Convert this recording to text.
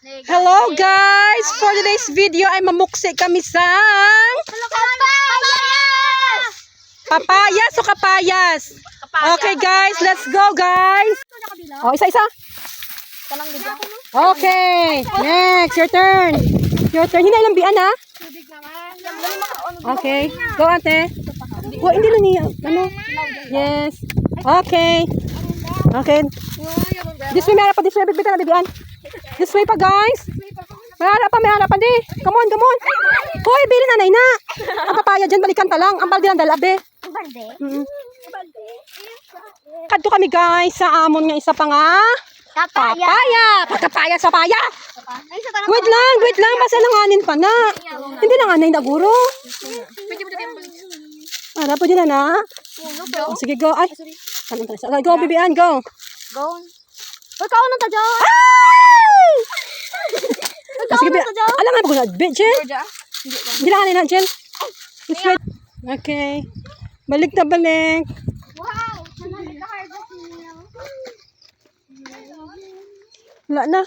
Hello guys! For today's video ay mamuksi kami sa papayas o kapayas. Okay guys, let's go guys. Oh, isa-isa. Okay, next, your turn. Your turn. Hindi lang bian ha. Okay, go ate. Oh, hindi lang niya. Ano? Yes. Okay. Okay. This way, may harap pa. This way, bibitan na bibian. This way pa guys. May harap pa di. Come on, come on. Hoy, bili na nay na. Ang papaya dyan, balikan ta lang. Ang balde ng dalabe. Ang balde? Kadto kami guys sa amon nga isa pa nga. Papaya. Pagkapaya sa paya. Wait lang. Basta langanin pa na. Hindi langanin na guro. Harap po dyan na. Oh, sige, go. Ay. Go, bibian, go. Go. Uy, kaon na ta dyan. Ay! Sige, alam nga ba kung na-adbit, Jen? Hindi langanin na, Jen. Okay. Balik na balik. Wow! Wala na.